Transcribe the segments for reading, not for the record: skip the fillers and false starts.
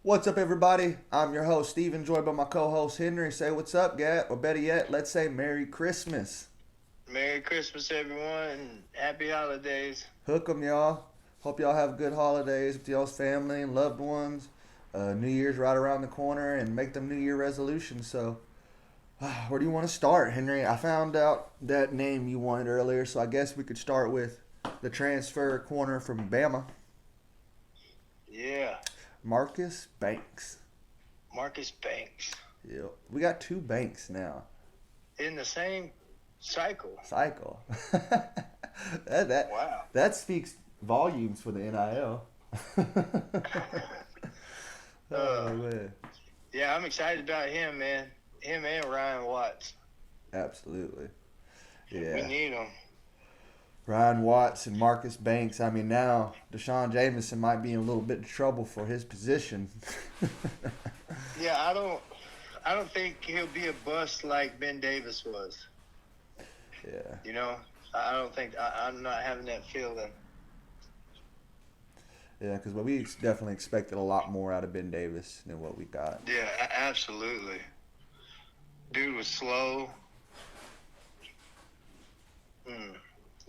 What's up, everybody? I'm your host, Steven, joined by my co-host, Henry. Say what's up, Gat, or better yet, let's say Merry Christmas. Merry Christmas, everyone, and happy holidays. Hook 'em, y'all. Hope y'all have good holidays with y'all's family and loved ones. New Year's right around the corner, and make them New Year resolutions. So, where do you want to start, Henry? I found out that name you wanted earlier, so I guess we could start with the transfer corner from Bama, Yeah, Marcus Banks. Marcus Banks. Yeah, we got two Banks now. In the same cycle. Cycle. that Wow. that speaks volumes for the NIL. Oh man. Yeah, I'm excited about him, man. Him and Ryan Watts. Absolutely. We Yeah. need them. Ryan Watts and Marcus Banks. I mean, now Deshaun Jameson might be in a little bit of trouble for his position. Yeah, I don't think he'll be a bust like Ben Davis was. Yeah. You know, I don't think I'm not having that feeling. Yeah, because we definitely expected a lot more out of Ben Davis than what we got. Yeah, absolutely. Dude was slow.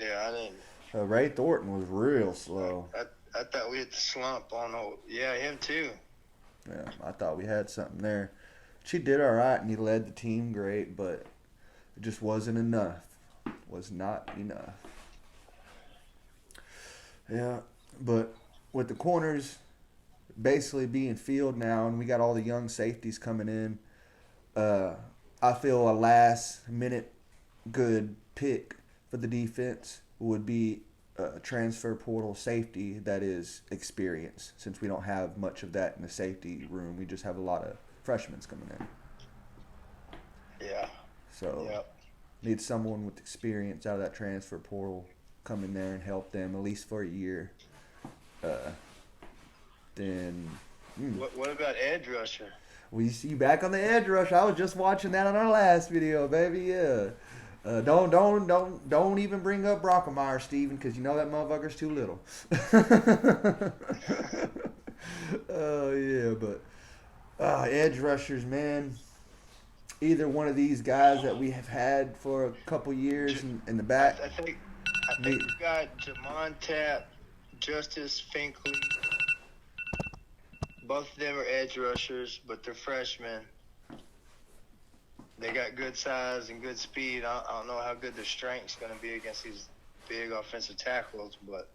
Yeah, I didn't. Ray Thornton was real slow. I thought we hit the slump on. Yeah, him too. Yeah, I thought we had something there. She did all right, and he led the team great, but it just wasn't enough. Was not enough. Yeah, but with the corners basically being filled now, and we got all the young safeties coming in, I feel a last-minute good pick for the defense would be a transfer portal safety that is experienced, since we don't have much of that in the safety room. We just have a lot of freshmen coming in. Yeah. So Yep. need someone with experience out of that transfer portal come in there and help them at least for a year. Then What about edge rusher? we see you back on the edge rush. I was just watching that on our last video, baby. Yeah. Don't even bring up Brockemeyer, Steven, because you know that motherfucker's too little. Oh yeah, but edge rushers, man. Either one of these guys that we have had for a couple years in the back. I think we've got Jamon Tapp, Justice Finkley. Both of them are edge rushers, but they're freshmen. They got good size and good speed. I don't know how good their strength's going to be against these big offensive tackles, but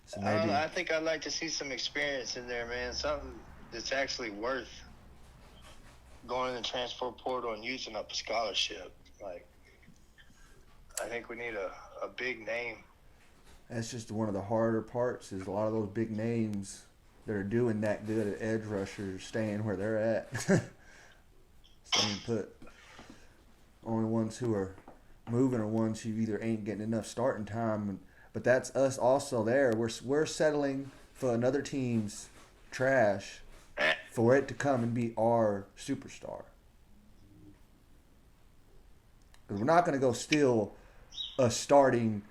So I don't maybe know. I think I'd like to see some experience in there, man. Something that's actually worth going in the transfer portal and using up a scholarship. Like, I think we need a big name. that's just one of the harder parts. Is a lot of those big names that are doing that good at edge rushers staying where they're at. Staying put. Only ones who are moving are ones who either ain't getting enough starting time. But that's us also there. We're settling for another team's trash for it to come and be our superstar. 'Cause we're not going to go steal a starting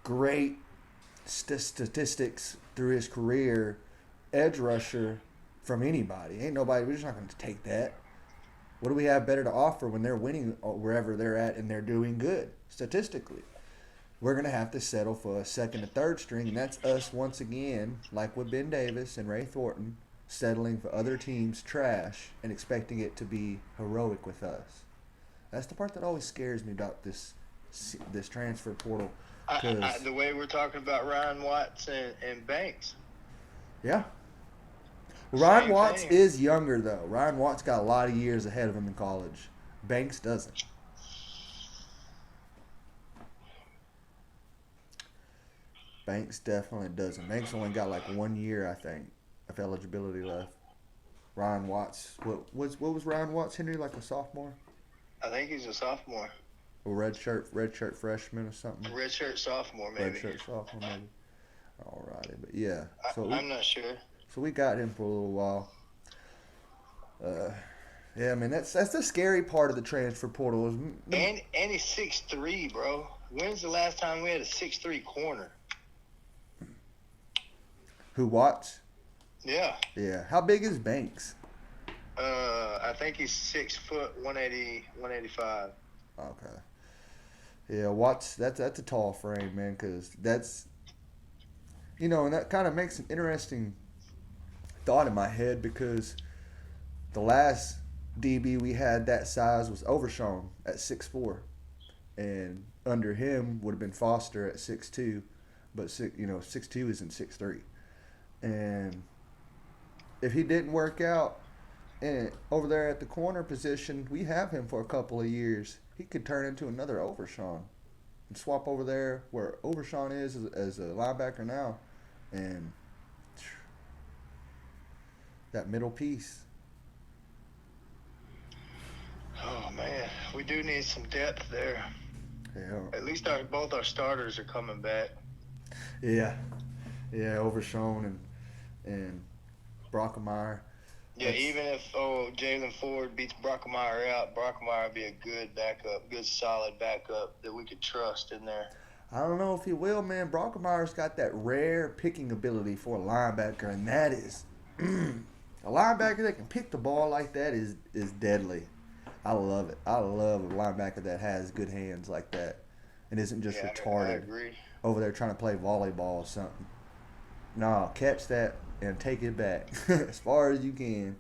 great statistics through his career edge rusher from anybody. Ain't nobody. We're just not going to take that. What do we have better to offer when they're winning wherever they're at and they're doing good statistically? We're going to have to settle for a second and third string, and that's us once again, like with Ben Davis and Ray Thornton, settling for other teams' trash and expecting it to be heroic with us. That's the part that always scares me about this transfer portal. The way we're talking about Ryan Watts and Banks. Yeah. Ryan Same Watts thing. is younger, though. Ryan Watts got a lot of years ahead of him in college. Banks doesn't. Banks definitely doesn't. Banks only got like 1 year, I think, of eligibility left. Ryan Watts, what was Ryan Watts, Henry, like a sophomore? I think he's a sophomore. Or red shirt freshman or something? Redshirt sophomore, maybe. Red shirt sophomore, maybe. Alrighty, but yeah. I'm not sure. So we got him for a little while. Yeah, man, that's the scary part of the transfer portal. And he's 6'3", bro. When's the last time we had a 6'3" corner? Who, Watts? Yeah. Yeah. How big is Banks? I think he's 6 foot, 180, 185. Okay. Yeah, Watts. That's a tall frame, man. Because that's and that kind of makes an interesting thought in my head because the last DB we had that size was Overshawn at 6'4", and under him would have been Foster at 6'2", but 6'2" isn't 6'3", and if he didn't work out and over there at the corner position, we have him for a couple of years. He could turn into another Overshawn and swap over there where Overshawn is as a linebacker now, and that middle piece. Oh man, we do need some depth there. Yeah. At least both our starters are coming back. Yeah. Yeah, Overshawn and Brockemeyer. Yeah, even if Jalen Ford beats Brockemeyer out, Brockemeyer would be a good backup, good solid backup that we could trust in there. I don't know if he will, man. Brockemeyer's got that rare picking ability for a linebacker, and that is a linebacker that can pick the ball like that is deadly. I love it. I love a linebacker that has good hands like that and isn't just retarded I agree. over there trying to play volleyball or something. No, catch that and take it back as far as you can.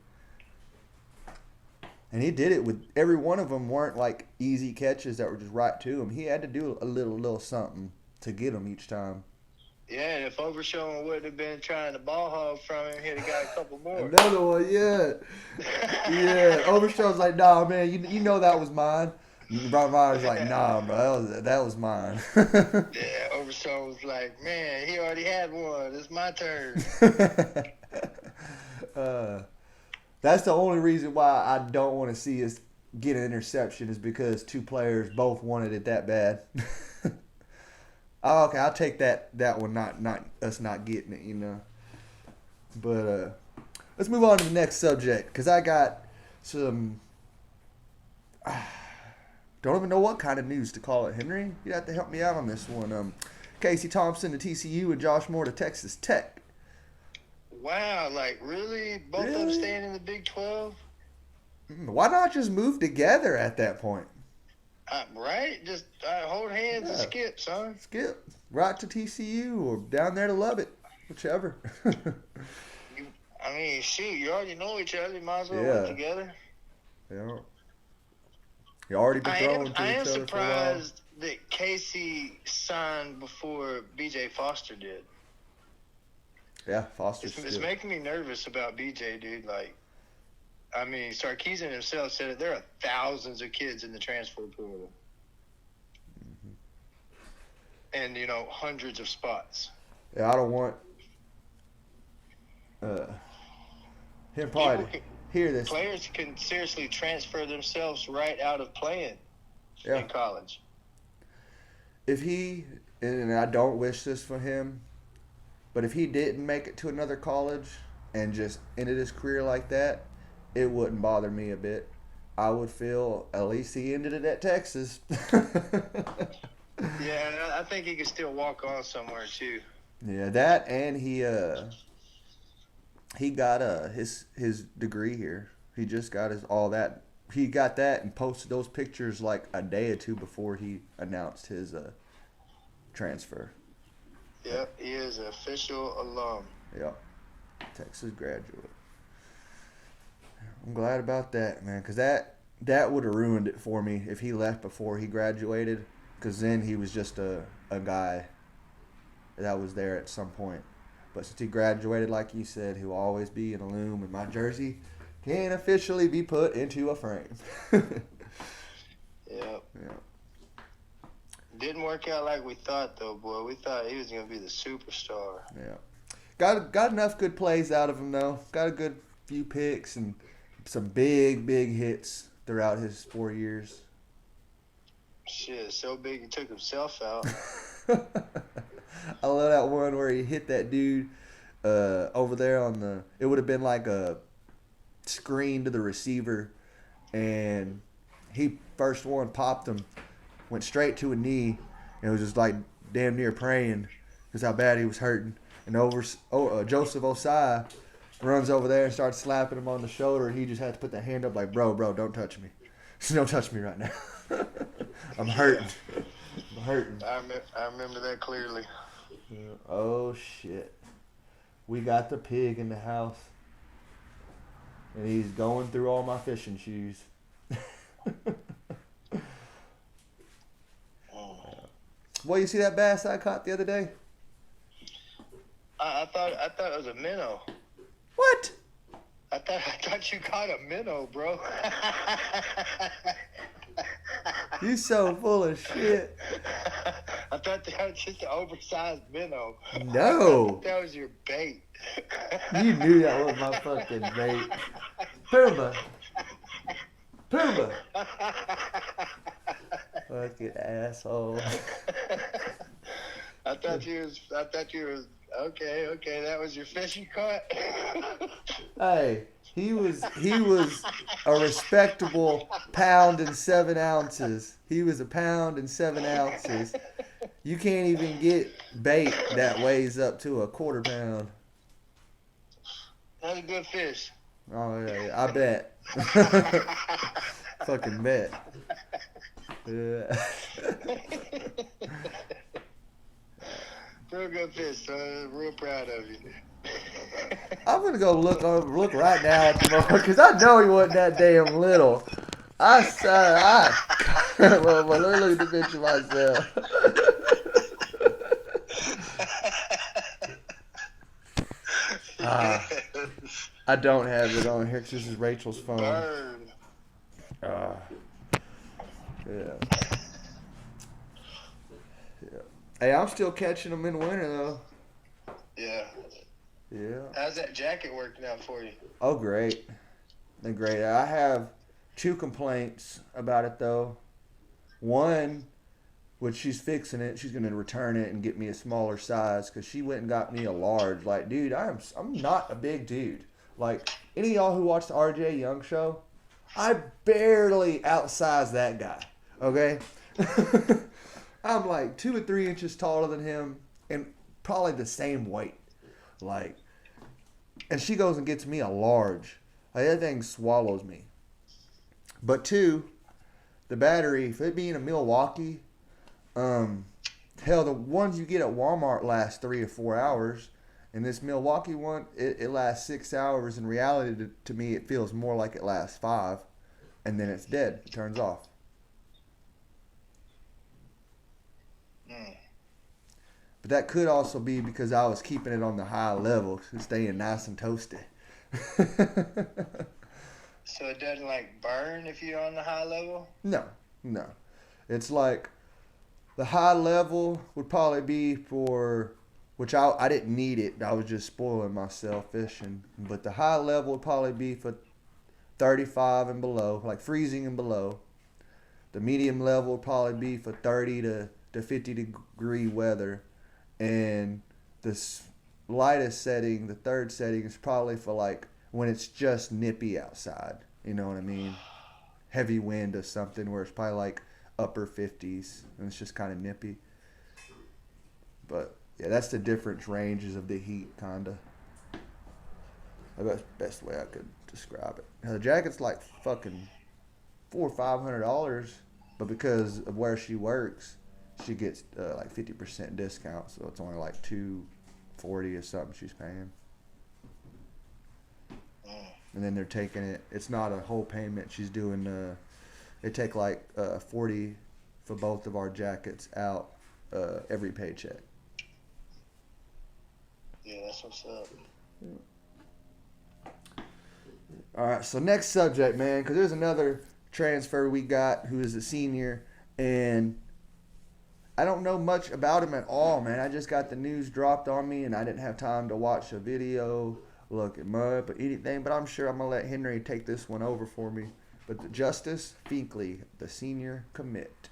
And he did it with every one of them weren't like easy catches that were just right to him. He had to do a little something to get them each time. Yeah, and if Overshawn wouldn't have been trying to ball hog from him, he'd have got a couple more. Another one, yeah. Yeah, Overshawn's like, nah, man, you know that was mine. Brian Myers like, nah, bro, that was mine. Yeah, Overshawn was like, man, he already had one. It's my turn. That's the only reason why I don't want to see us get an interception is because two players both wanted it that bad. Oh, okay, I'll take that one, not us not getting it, But let's move on to the next subject because I got some. Don't even know what kind of news to call it, Henry. You have to help me out on this one. Casey Thompson to TCU and Josh Moore to Texas Tech. Wow, like really? Both of them staying in the Big 12? Why not just move together at that point? Right? Just hold hands and skip, son. Skip. Right to TCU or down there to Lubbock. Whichever. I mean, shoot, you already know each other. You might as well work together. Yeah. You already been throwing to each other for a while. I am surprised that Casey signed before BJ Foster did. Yeah, Foster's It's making me nervous about BJ, dude. Like, I mean, Sarkisian himself said it. There are thousands of kids in the transfer portal. And, hundreds of spots. Yeah, I don't want him probably to hear this. Players can seriously transfer themselves right out of playing in college. If he, and I don't wish this for him, but if he didn't make it to another college and just ended his career like that, it wouldn't bother me a bit. I would feel at least he ended it at Texas. Yeah, I think he could still walk on somewhere too. Yeah, that and he got his degree here. He just got he got that and posted those pictures like a day or two before he announced his transfer. Yep, he is an official alum. Yep, Texas graduate. I'm glad about that, man, because that would have ruined it for me if he left before he graduated, because then he was just a guy that was there at some point. But since he graduated, like you said, he'll always be an alum, and my jersey can officially be put into a frame. Yep. Yeah. Didn't work out like we thought, though, boy. We thought he was going to be the superstar. Yeah. Got enough good plays out of him, though. Got a good few picks and some big hits throughout his 4 years. Shit, so big he took himself out. I love that one where he hit that dude over there on the. It would have been like a screen to the receiver, and he first one popped him, went straight to a knee, and it was just like damn near praying because how bad he was hurting. And Joseph Osai runs over there and starts slapping him on the shoulder, and he just had to put the hand up like, bro, don't touch me. Don't touch me right now. I'm hurting. I'm hurting. I remember that clearly. Oh, shit. We got the pig in the house, and he's going through all my fishing shoes. Well, you see that bass I caught the other day? I thought it was a minnow. What? I thought you caught a minnow, bro. You so full of shit. I thought that was just an oversized minnow. No. That was your bait. You knew that was my fucking bait. Pumbaa. Fucking asshole. I thought you was okay, that was your fishing caught. Hey, he was a respectable pound and 7 ounces. He was a pound and 7 ounces. You can't even get bait that weighs up to a quarter pound. That's a good fish. Oh yeah, I bet. Fucking bet. Yeah. Real good fish, son. Real proud of you. I'm gonna go look right now at the moment because I know he wasn't that damn little. Well, let me look at the picture myself. I don't have it on here because this is Rachel's phone. Burn. Yeah. Hey, I'm still catching them in winter though. Yeah. Yeah. How's that jacket working out for you? Oh, great. They're great. I have 2 complaints about it though. One, which she's fixing it. She's gonna return it and get me a smaller size because she went and got me a large. Like, dude, I'm not a big dude. Like, any of y'all who watch the RJ Young show, I barely outsize that guy. Okay. I'm like 2 or 3 inches taller than him and probably the same weight. Like, and she goes and gets me a large. Like, that thing swallows me. But 2, the battery, if it being a Milwaukee, hell, the ones you get at Walmart last 3 or 4 hours. And this Milwaukee one, it lasts 6 hours. In reality, to me, it feels more like it lasts 5. And then it's dead. It turns off. But that could also be because I was keeping it on the high level, staying nice and toasty. So it doesn't like burn if you're on the high level? No. It's like the high level would probably be for, which I didn't need it. I was just spoiling myself fishing. But the high level would probably be for 35 and below, like freezing and below. The medium level would probably be for 30 to 50 degree weather. And the lightest setting, the 3rd setting, is probably for like when it's just nippy outside. You know what I mean? Heavy wind or something where it's probably like upper 50s and it's just kind of nippy. But yeah, that's the different ranges of the heat, kinda. That's the best way I could describe it. Now, the jacket's like fucking $400 or $500, but because of where she works, she gets like 50% discount, so it's only like $240 or something she's paying. And then they're taking it. It's not a whole payment. She's doing. They take like 40 for both of our jackets out every paycheck. Yeah, that's what's up. All right, so next subject, man, because there's another transfer we got who is a senior, and I don't know much about him at all, man. I just got the news dropped on me, and I didn't have time to watch a video, look him up, or anything. But I'm sure I'm going to let Henry take this one over for me. But the Justice Finkley, the senior commit.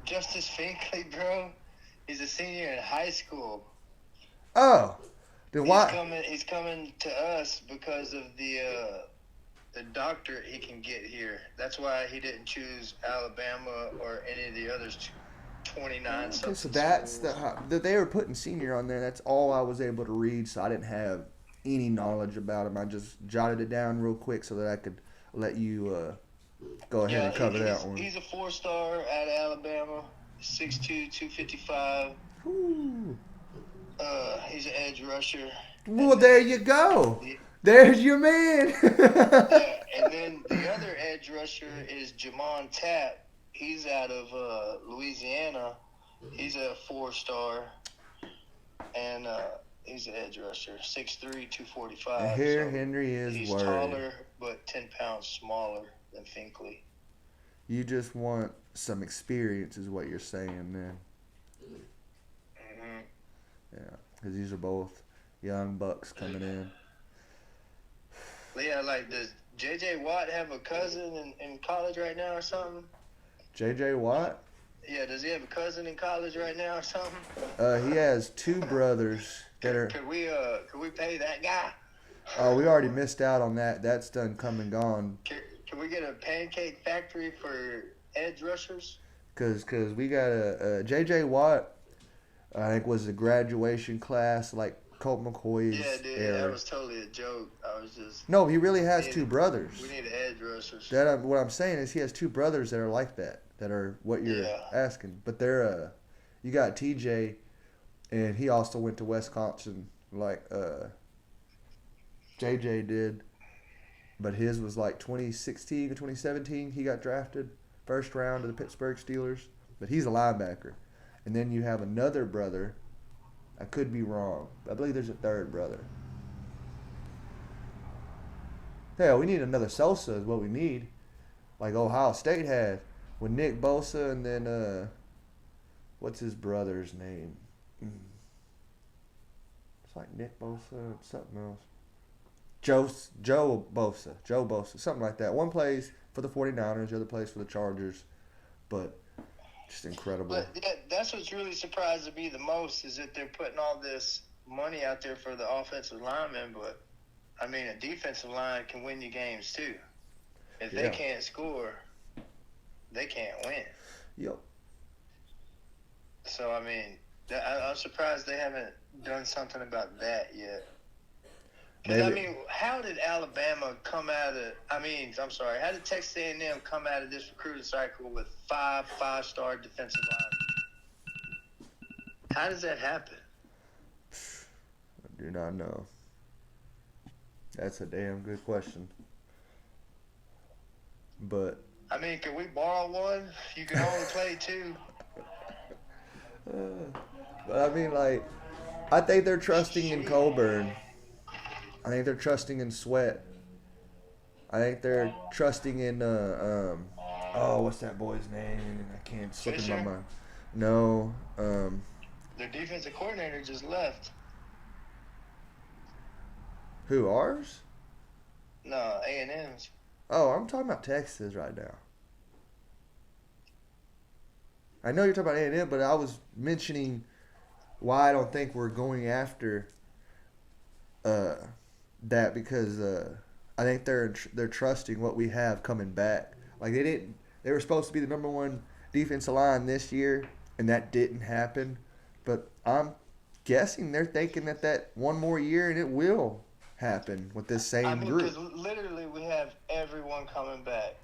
Justice Finkley, bro, he's a senior in high school. Oh, then why? He's coming to us because of the doctorate he can get here. That's why he didn't choose Alabama or any of the other 29 Okay, so something that's schools. they were putting senior on there. That's all I was able to read, so I didn't have any knowledge about him. I just jotted it down real quick so that I could let you go ahead Yeah, and cover that one. he's a 4-star out of Alabama, 6'2", 255. Whew. He's an edge rusher. Well, And there then you go. the There's your man. yeah, and then the other edge rusher is Jamon Tapp. He's out of Louisiana. He's a 4-star, and he's an edge rusher, 6'3", 245. And here So Henry is he's worried. taller, but 10 pounds smaller than Finkley. You just want some experience, is what you're saying, then. Mm-hmm. Yeah, because these are both young bucks coming in. Yeah, like, does J.J. Watt have a cousin in college right now or something? J.J. Watt? Yeah, does he have a cousin in college right now or something? He has two brothers that are. Could we pay that guy? Oh, we already missed out on that. That's done come and gone. Can we get a pancake factory for edge rushers? Cause we got a J.J. Watt. I think was a graduation class like Colt McCoy's Yeah, dude, era. that was totally a joke. I was just. No, he really has two brothers. We need edge rushers. What I'm saying is he has two brothers that are like that. That are what you're asking. But they're you got TJ, and he also went to Wisconsin like JJ did. But his was like 2016 or 2017. He got drafted first round to the Pittsburgh Steelers. But he's a linebacker. And then you have another brother. I could be wrong. I believe there's a third brother. Hell, we need another Sosa is what we need. Like Ohio State had. With Nick Bosa and then, what's his brother's name? It's like Nick Bosa and something else. Joe Bosa, something like that. One plays for the 49ers, the other plays for the Chargers. But just incredible. But that's what's really surprising me the most is that they're putting all this money out there for the offensive linemen. But, I mean, a defensive line can win you games too. If they can't score, they can't win. Yep. So, I mean, I'm surprised they haven't done something about that yet. Because, I mean, how did Alabama come out of – how did Texas A&M come out of this recruiting cycle with 5 5-star defensive linemen? How does that happen? I do not know. That's a damn good question. But – I mean, can we borrow one? You can only play 2. But, I mean, like, I think they're trusting in Coburn. I think they're trusting in Sweat. I think they're trusting in what's that boy's name? I can't slip in my mind. No. Their defensive coordinator just left. Who, ours? No, A&M's. Oh, I'm talking about Texas right now. I know you're talking about A&M, but I was mentioning why I don't think we're going after that because I think they're trusting what we have coming back. Like they were supposed to be the number one defensive line this year, and that didn't happen. But I'm guessing they're thinking that one more year and it will happen with this same group. Because literally we have everyone coming back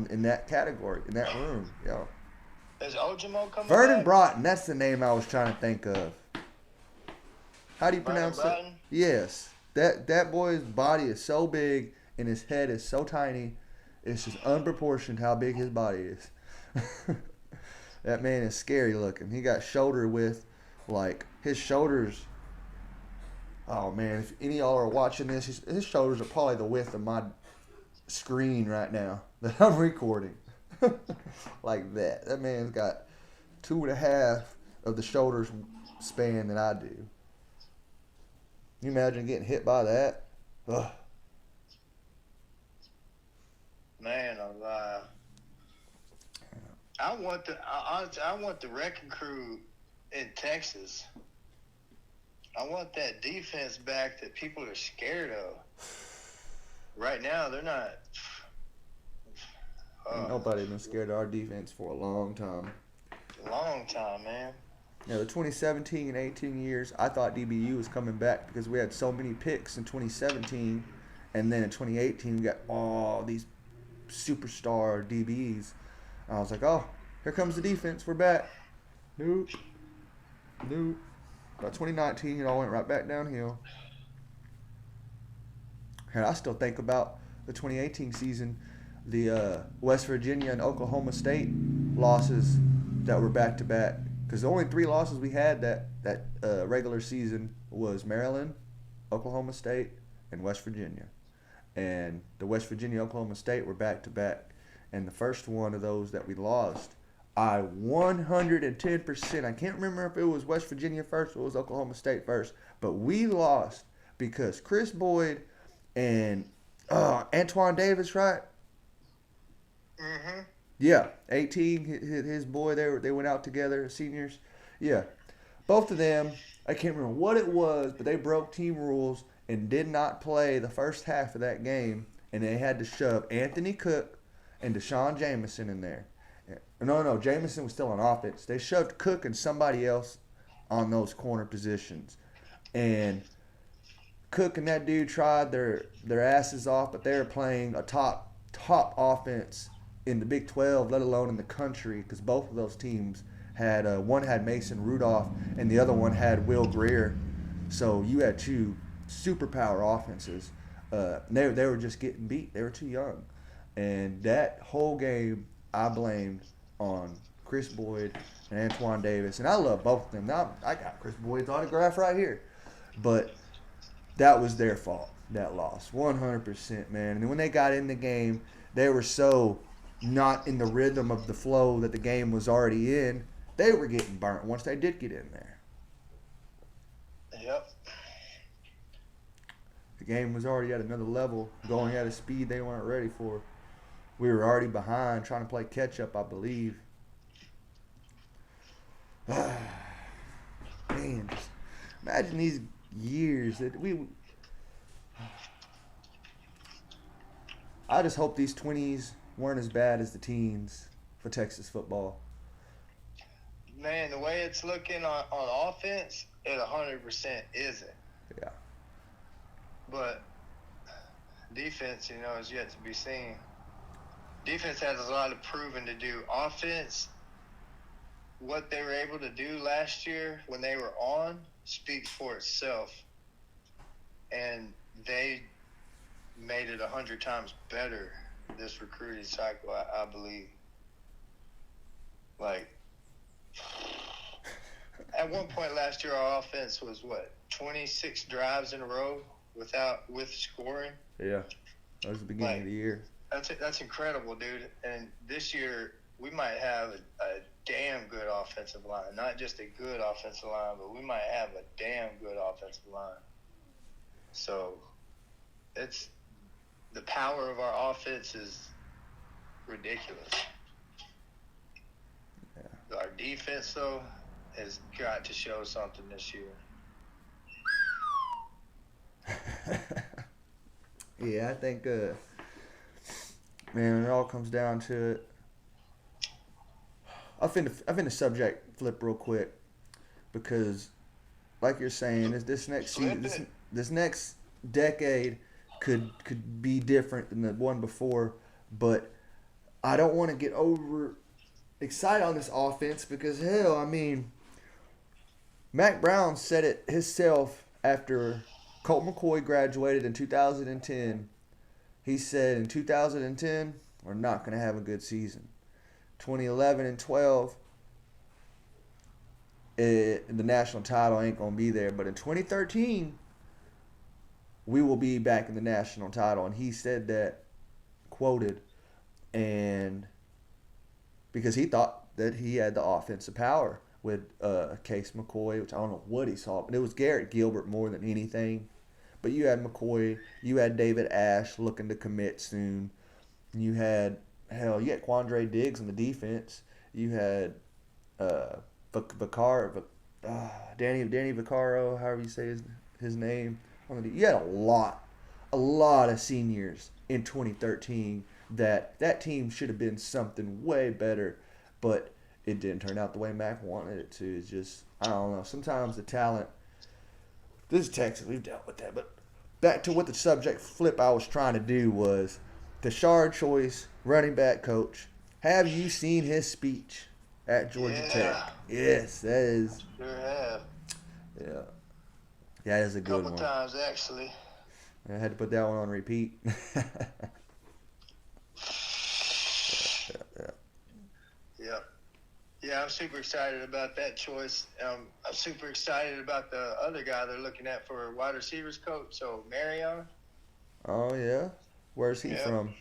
in that category, in that room. Yeah. Is Ojimo coming Vernon back? Broughton, that's the name I was trying to think of. How do you pronounce it? Yes. That boy's body is so big and his head is so tiny. It's just unproportioned how big his body is. That man is scary looking. He got shoulder width, like his shoulders. Oh man, if any of y'all are watching this, his shoulders are probably the width of my screen right now that I'm recording. Like that. That man's got 2.5 of the shoulders span that I do. Can you imagine getting hit by that? Ugh. Man alive. I want the wrecking crew in Texas. I want that defense back that people are scared of. Right now, they're not. Nobody's been scared of our defense for a long time. Long time, man. The 2017 and 18 years, I thought DBU was coming back because we had so many picks in 2017, and then in 2018 we got all these superstar DBs. And I was like, oh, here comes the defense. We're back. Nope. Nope. By 2019, it all went right back downhill. And I still think about the 2018 season, the West Virginia and Oklahoma State losses that were back to back. Because the only 3 losses we had that regular season was Maryland, Oklahoma State, and West Virginia. And the West Virginia, Oklahoma State were back to back. And the first one of those that we lost, I 110%, I can't remember if it was West Virginia first or it was Oklahoma State first, but we lost because Chris Boyd and Antoine Davis, right? Mm-hmm. Yeah, 18, his boy, they went out together, seniors. Yeah, both of them, I can't remember what it was, but they broke team rules and did not play the first half of that game, and they had to shove Anthony Cook and Deshaun Jameson in there. No, Jameson was still on offense. They shoved Cook and somebody else on those corner positions. And Cook and that dude tried their asses off, but they were playing a top offense in the Big 12, let alone in the country, because both of those teams had one had Mason Rudolph and the other one had Will Greer. So you had 2 superpower offenses. They were just getting beat. They were too young. And that whole game, I blamed on Chris Boyd and Antoine Davis. And I love both of them. Now, I got Chris Boyd's autograph right here. But that was their fault, that loss. 100%, man. And then when they got in the game, they were so not in the rhythm of the flow that the game was already in. They were getting burnt once they did get in there. Yep. The game was already at another level, going at a speed they weren't ready for. We were already behind, trying to play catch up, I believe. Man, just imagine these years that I just hope these 20s weren't as bad as the teens for Texas football. Man, the way it's looking on offense, it 100% isn't. Yeah. But defense, is yet to be seen. Defense has a lot of proving to do. Offense, what they were able to do last year when they were on speaks for itself. And they made it 100 times better this recruiting cycle, I believe. Like, at one point last year, our offense was 26 drives in a row with scoring. Yeah, that was the beginning of the year. That's incredible, dude. And this year we might have a damn good offensive line. Not just a good offensive line, but we might have a damn good offensive line. So it's the power of our offense is ridiculous. Yeah. Our defense, though, has got to show something this year. Yeah, I think, man, it all comes down to it. I finna subject flip real quick because, like you're saying, this next season, this next decade could be different than the one before, but I don't want to get over excited on this offense because hell, I mean, Mac Brown said it himself after Colt McCoy graduated in 2010. He said in 2010 we're not going to have a good season. 2011 and 12, the national title ain't going to be there. But in 2013, we will be back in the national title. And he said that, quoted, and because he thought that he had the offensive power with Case McCoy, which I don't know what he saw, but it was Garrett Gilbert more than anything. But you had McCoy, you had David Ash looking to commit soon. You had Quandre Diggs on the defense. You had Danny Vaccaro, however you say his name. You had a lot of seniors in 2013 that team should have been something way better. But it didn't turn out the way Mac wanted it to. It's just, I don't know. Sometimes the talent, this is Texas, we've dealt with that. But back to what the subject flip I was trying to do was Tashard Choice, running back coach. Have you seen his speech at Georgia Tech? Yes, that is. Sure have. Yeah. That is a good one. Couple times, actually. I had to put that one on repeat. Yeah, I'm super excited about that choice. I'm super excited about the other guy they're looking at for wide receivers coach, so Marion. Oh, yeah? Where's he from?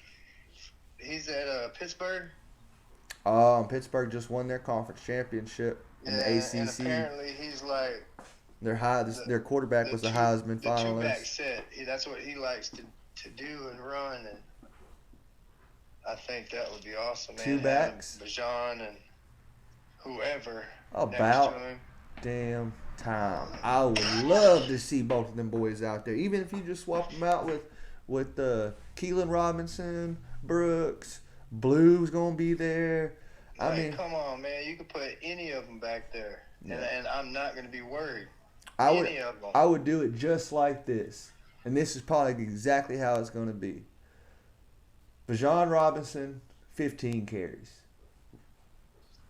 He's at Pittsburgh. Pittsburgh just won their conference championship in the ACC. And apparently he's like... Their quarterback was a Heisman finalist. The two-back set. That's what he likes to do and run, and I think that would be awesome. Two backs? Bajan and whoever. About damn time. I would love to see both of them boys out there. Even if you just swap them out with Keelan Robinson, Brooks, Blue's going to be there. I mean, come on, man. You could put any of them back there, and I'm not going to be worried. I would do it just like this. And this is probably exactly how it's going to be. Bajan Robinson, 15 carries.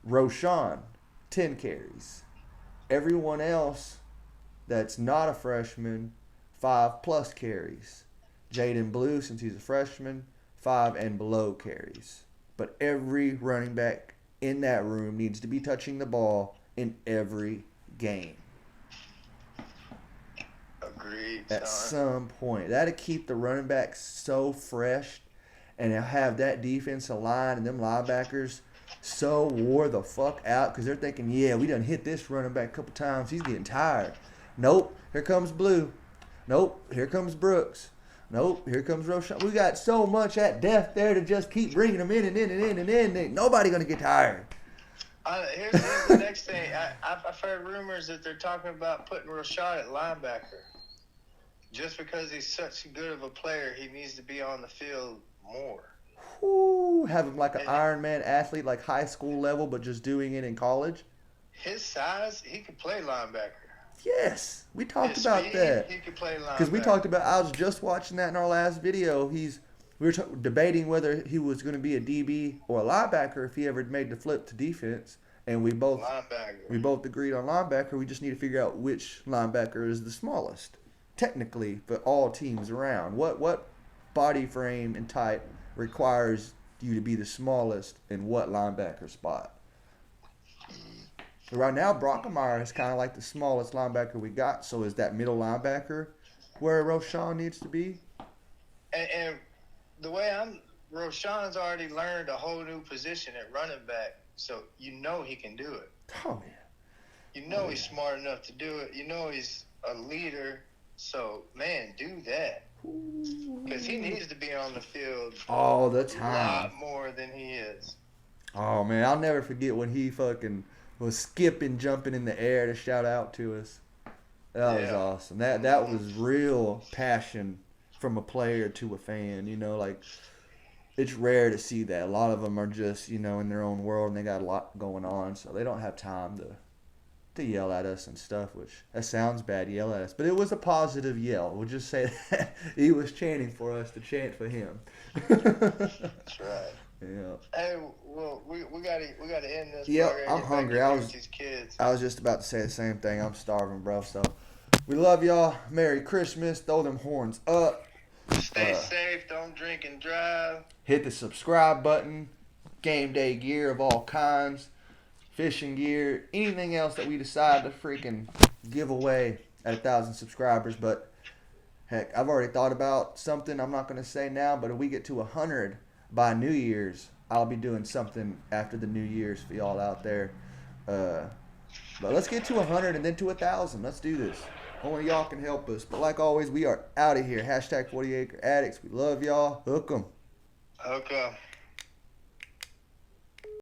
Roshan, 10 carries. Everyone else that's not a freshman, 5+ carries. Jaden Blue, since he's a freshman, 5 and below carries. But every running back in that room needs to be touching the ball in every game. Agreed. At some point. That'll keep the running backs so fresh, and have that defensive line and them linebackers so wore the fuck out because they're thinking, yeah, we done hit this running back a couple times. He's getting tired. Nope, here comes Blue. Nope, here comes Brooks. Nope, here comes Roshan. We got so much at depth there to just keep bringing them in and in and in and in. Ain't nobody going to get tired. Here's the next thing. I've heard rumors that they're talking about putting Rashad at linebacker. Just because he's such good of a player, he needs to be on the field more. Ooh, have him like an Iron Man athlete, like high school level, but just doing it in college. His size, he could play linebacker. Yes, we talked about that. He could play linebacker. Because we talked about, I was just watching that in our last video. We were debating whether he was going to be a DB or a linebacker if he ever made the flip to defense, and we both agreed on linebacker. We just need to figure out which linebacker is the smallest, technically, for all teams around. What body frame and type requires you to be the smallest in what linebacker spot? Right now, Brockemeyer is kind of like the smallest linebacker we got. So is that middle linebacker where Roshan needs to be? And the way Roshan's already learned a whole new position at running back. So you know he can do it. Oh, yeah. You know he's smart enough to do it. You know he's a leader. So, man, do that. Because he needs to be on the field all the time. A lot more than he is. Oh, man, I'll never forget when he fucking was skipping, jumping in the air to shout out to us. That was awesome. That was real passion from a player to a fan. You know, like, it's rare to see that. A lot of them are just, you know, in their own world and they got a lot going on, so they don't have time to yell at us and stuff, which that sounds bad, yell at us. But it was a positive yell. We'll just say that he was chanting for us to chant for him. That's right. Yeah. Hey, well, we gotta end this. Yeah, I'm hungry. I was just about to say the same thing. I'm starving, bro. So we love y'all. Merry Christmas. Throw them horns up. Stay safe. Don't drink and drive. Hit the subscribe button. Game day gear of all kinds. Fishing gear. Anything else that we decide to freaking give away at 1,000 subscribers. But heck, I've already thought about something I'm not going to say now. But if we get to 100 by New Year's, I'll be doing something after the New Year's for y'all out there. But let's get to 100 and then to 1,000. Let's do this. Only y'all can help us. But like always, we are out of here. #40 Acre Addicts. We love y'all. Hook 'em. Hook 'em.